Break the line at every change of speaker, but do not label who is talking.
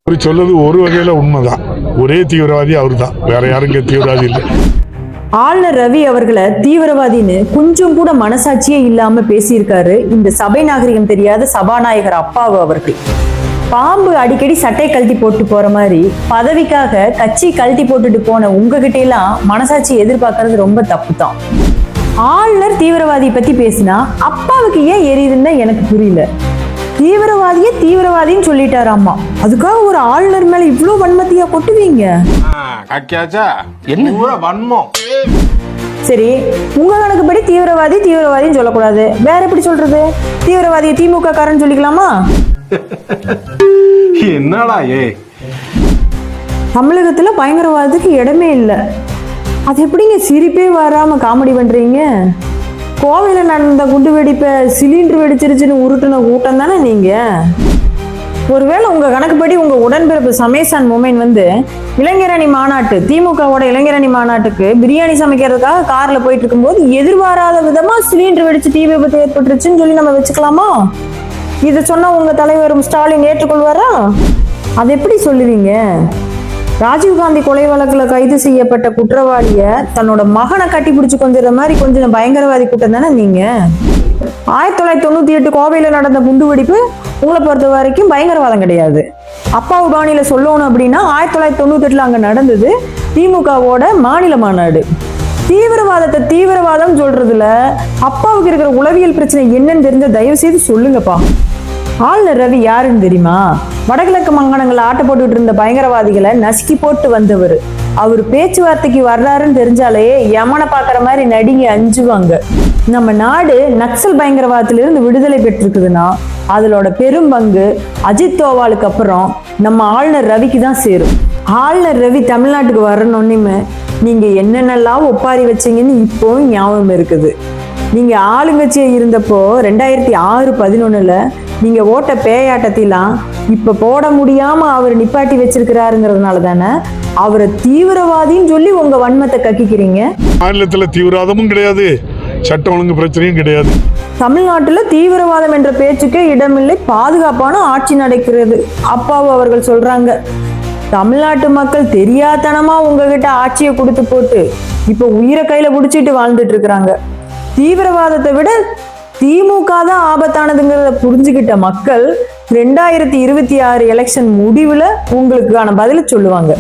சொல்றது ஒரு வகையில உண்மைதான். ஒரே தீவிரவாதி அவர் தான், வேற யாரும் இங்க தீவிரவாதி இல்லை.
ஆளுநர் ரவி அவர்களை தீவிரவாதின்னு கொஞ்சம் கூட மனசாட்சியே இல்லாம பேசியிருக்காரு இந்த சபை நாகரிகம் தெரியாத சபாநாயகர் அப்பாவு அவர்கள். பாம்பு அடிக்கடி சட்டை கழட்டி போட்டு போற மாதிரி பதவிக்காக கட்சி கழட்டி போட்டுட்டு போன உங்ககிட்ட எல்லாம் மனசாட்சி எதிர்பார்க்கறது ரொம்ப தப்பு தான். ஆளுநர் தீவிரவாதி பத்தி பேசினா அப்பாவுக்கு ஏன் எரியுதுன்னு எனக்கு புரியல. தீவிரவாதியே தீவிரவாதின்னு சொல்லிட்டாராமா, அதுக்காக ஒரு ஆளுநர் மேல இவ்வளவு வன்மத்தையா கொட்டுவீங்க? சரி, உங்க கணக்குப்படி தீவிரவாதி தீவிரவாதின்னு சொல்லக்கூடாது, வேற எப்படி சொல்றது? தீவிரவாதியை திமுக காரன்னு சொல்லிக்கலாமா?
என்னடா
தமிழகத்துல பயங்கரவாதத்துக்கு இடமே இல்லை, அது எப்படிங்க சிரிப்பே வராம காமெடி பண்றீங்க? கோவையில நடந்த குண்டு வெடிப்பை சிலிண்டர் வெடிச்சிருச்சுன்னு உருட்டுன கூட்டம் தானே நீங்க. ஒருவேளை உங்க கணக்குப்படி உங்க உடன்பிறப்பு சமேசான் மொமைன் இளைஞரணி மாநாட்டு திமுகவோட இளைஞரணி மாநாட்டுக்கு பிரியாணி சமைக்கிறதுக்காக கார்ல போயிட்டு இருக்கும்போது எதிர்பாராத விதமா சிலிண்டர் வெடிச்சு தீ விபத்து ஏற்பட்டுருச்சுன்னு சொல்லி நம்ம வச்சுக்கலாமா? இதை சொன்னா உங்க தலைவர் ஸ்டாலின் ஏற்றுக்கொள்வாரா? அது எப்படி சொல்லுவீங்க? ராஜீவ்காந்தி கொலை வழக்குல கைது செய்யப்பட்ட குற்றவாளிய தன்னோட மகனை கட்டி பிடிச்சு கொஞ்சிற மாதிரி கொஞ்சம் பயங்கரவாதி கூட்டம் தானே நீங்க. 1998 கோவையில நடந்த குண்டு வெடிப்பு உங்களை பொறுத்த வரைக்கும் பயங்கரவாதம் கிடையாது. அப்பாவு பாணியில சொல்லணும் அப்படின்னா 1998 அங்க நடந்தது திமுகவோட மாநில மாநாடு. தீவிரவாதத்தை தீவிரவாதம் சொல்றதுல அப்பாவுக்கு இருக்கிற உளவியல் பிரச்சனை என்னன்னு தெரிஞ்ச தயவு செய்து சொல்லுங்கப்பா. ஆளுநர் ரவி யாருன்னு தெரியுமா? வடகிழக்கு மாகாணங்களை ஆட்ட போட்டுட்டு இருந்த பயங்கரவாதிகளை நசுக்கி போட்டு வந்தவர். அவர் பேச்சுவார்த்தைக்கு வர்றாருன்னு தெரிஞ்சாலே யமனை பாக்குற மாதிரி நடிங்க அஞ்சுவாங்க. நம்ம நாடு நக்சல் பயங்கரவாதத்திலிருந்து விடுதலை பெற்றிருக்குதுன்னா அதோட பெரும் பங்கு அஜித் தோவாலுக்கு அப்புறம் நம்ம ஆளுநர் ரவிக்கு தான் சேரும். ஆளுநர் ரவி தமிழ்நாட்டுக்கு வரணும்னுமே நீங்க என்னென்னலாம் ஒப்பாரி வச்சீங்கன்னு இப்போ ஞாபகம் இருக்குது. நீங்க ஆளுங்கட்சியா இருந்தப்போ 2006-11 நீங்க ஓட்ட பேயாட்டத்திலாம் இப்ப போட முடியாம அவர் நிப்பாட்டி வச்சிருக்கிறாருங்கிறதுனால தானே அவரை தீவிரவாதின்னு சொல்லி உங்க வன்மத்தை கக்கிக்கிறீங்க.
மாநிலத்துல தீவிரவாதமும் கிடையாது, சட்டம் ஒழுங்கு பிரச்சனையும் கிடையாது.
தமிழ்நாட்டுல தீவிரவாதம் என்ற பேச்சுக்கே இடமில்லை, பாதுகாப்பான ஆட்சி நடக்கிறது அப்பாவு அவர்கள் சொல்றாங்க. தமிழ்நாட்டு மக்கள் தெரியாதனமா உங்ககிட்ட ஆட்சியை கொடுத்து போட்டு இப்ப உயிரை கையில புடிச்சிட்டு வாழ்ந்துட்டு இருக்கிறாங்க. தீவிரவாதத்தை விட திமுக தான் ஆபத்தானதுங்கிறத புரிஞ்சுக்கிட்ட மக்கள் 2026 எலெக்ஷன் முடிவுல உங்களுக்கான பதில சொல்லுவாங்க.